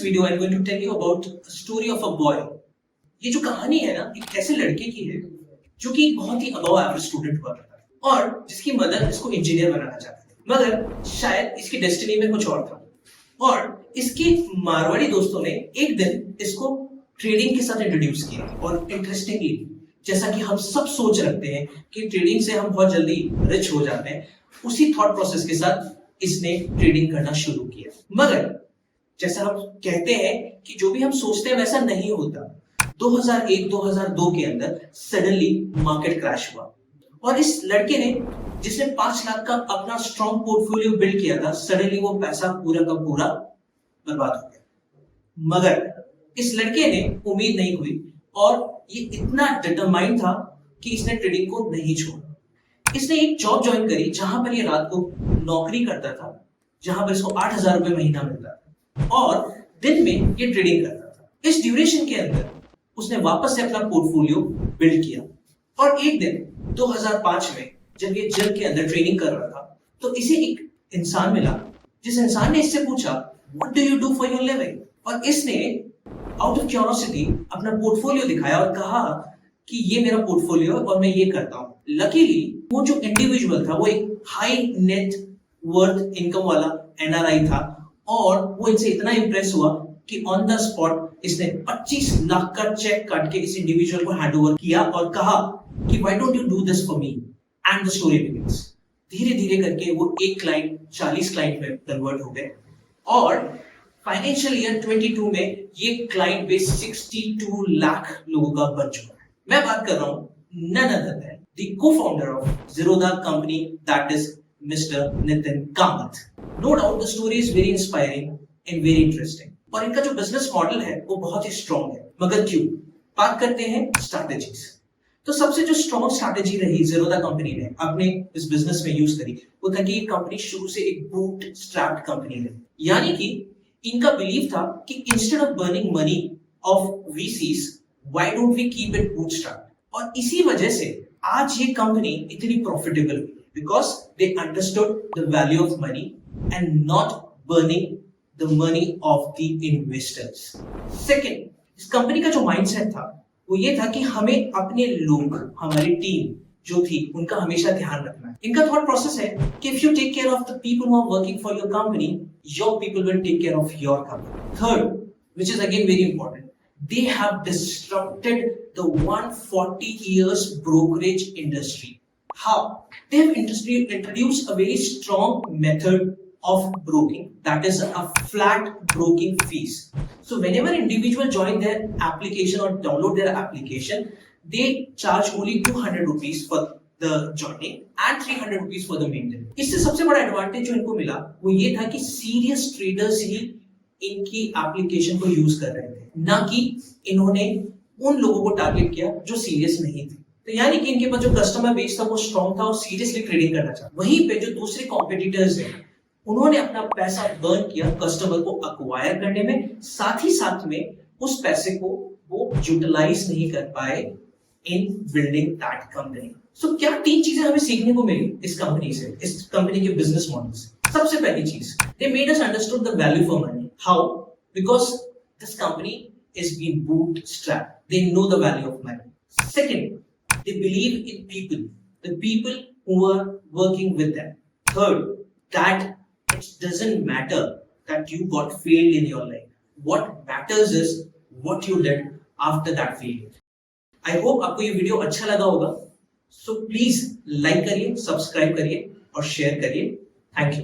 video, I'm going to tell you about a story of a boy. ये जो कहानी है ना, एक ऐसे लड़के की है जो कि बहुत ही अबव एवरेज स्टूडेंट हुआ था और जिसकी मदर इसको इंजीनियर बनाना चाहती थी, मगर शायद इसकी डेस्टिनी में कुछ और था। और इसके मारवाड़ी दोस्तों ने एक दिन इसको ट्रेडिंग के साथ इंट्रोड्यूस किया और इंटरेस्टिंगली, जैसा कि हम सब सोच रखते हैं कि ट्रेडिंग से हम बहुत जल्दी रिच हो जाते हैं, उसी थॉट प्रोसेस के साथ इसने ट्रेडिंग करना शुरू किया। मगर जैसा हम कहते हैं कि जो भी हम सोचते हैं वैसा नहीं होता। 2001-2002 के अंदर सडनली मार्केट क्रैश हुआ और इस लड़के ने, जिसने 5 लाख का अपना स्ट्रॉन्ग पोर्टफोलियो बिल्ड किया था, सडनली वो पैसा पूरा का पूरा बर्बाद हो गया। मगर इस लड़के ने उम्मीद नहीं हुई और ये इतना डिटरमाइंड था कि इसने ट्रेडिंग को नहीं छोड़ा। इसने एक जॉब ज्वाइन करी जहां पर ये रात को नौकरी करता था, जहां पर इसको 8,000 रुपए महीना मिलता था और दिन में ये ट्रेडिंग करता था। इस ड्यूरेशन के अंदर उसने वापस से अपना पोर्टफोलियो बिल्ड किया और एक दिन 2005 में जब ये जेल के अंदर ट्रेनिंग कर रहा था तो इसे एक इंसान मिला, जिस इंसान ने इससे पूछा, what do you do for your living? और इसने आउट ऑफ क्यूरियोसिटी अपना पोर्टफोलियो दिखाया और कहा कि ये मेरा पोर्टफोलियो और मैं ये करता हूँ। लकीली वो जो इंडिविजुअल था वो एक हाई नेट वर्थ इनकम वाला एनआरआई था और वो इनसे इतना इंप्रेस हुआ कि ऑन द स्पॉट इसने 25 लाख का चेक काट के इस इंडिविजुअल को हैंड ओवर किया और कहा कि why don't you do this for me, and the story begins. धीरे धीरे करके वो एक क्लाइंट 40 क्लाइंट में कन्वर्ट हो गए और फाइनेंशियल ईयर 22 में ये क्लाइंट बेस 62 लाख लोगों का बन चुका है। मैं बात कर रहा हूं none other than the co-founder of Zerodha company, that is Mr. Nitin Kamath. No doubt the story is very inspiring and very interesting. और इनका जो बिजनेस मॉडल है वो बहुत ही स्ट्रॉन्ग है। मगर क्यों? बात करते हैं स्ट्रैटेजीज। तो सबसे जो स्ट्रॉन्ग स्ट्रैटेजी रही ज़ेरोधा कंपनी ने अपने इस बिजनेस में यूज करी, वो था कि ये कंपनी शुरू से एक बूट स्ट्रैप्ड कंपनी है। यानी कि इनका बिलीव था कि instead of burning money of VCs, why don't we keep it bootstrapped? और इसी वजह से आज ये कंपनी इतनी प्रॉफिटेबल हुई, because they understood the value of money and not burning the money of the investors. Second, इस कंपनी का जो माइंडसेट था वो ये था कि हमें अपने लोग, हमारी टीम जो थी, उनका हमेशा ध्यान रखना है। इनका थॉट प्रोसेस है कि if you take care of the people who are working for your company, your people will take care of your company. Third, which is again very important, they have disrupted the 140 years brokerage industry. How? They have introduced a very strong method of broking, that is a flat broking fees. So whenever individual join their application or download their application, they charge only 200 rupees for the joining and 300 rupees for the maintenance. इससे सबसे बड़ा advantage जो इनको मिला वो ये था कि सीरियस ट्रेडर्स ही इनकी एप्लीकेशन को यूज कर रहे थे, ना कि इन्होंने उन लोगों को टारगेट किया जो सीरियस नहीं थे। तो यानी कि इनके पास जो कस्टमर बेस था वो स्ट्रॉन्ग था और सीरियसली ट्रेडिंग करना चाहता। वहीं पे जो दूसरे कॉम्पिटिटर्स हैं, उन्होंने अपना पैसा बर्न किया कस्टमर को अक्वायर करने में, साथ ही साथ में उस पैसे को वो यूटिलाइज नहीं कर पाए इन बिल्डिंग दैट कंपनी। सो क्या 3 चीजें हमें सीखने को मिली इस कंपनी से, इस कंपनी के बिजनेस मॉडल से? सबसे पहली चीज, they made us understood the value for money. How? Because this company is being bootstrapped. They know the value of money. Second, they believe in people, the people who are working with them. Third, that it doesn't matter that you got failed in your life. What matters is what you did after that failure. I hope आपको ये video अच्छा लगा होगा. So please like करिए, subscribe करिए और share करिए. Thank you.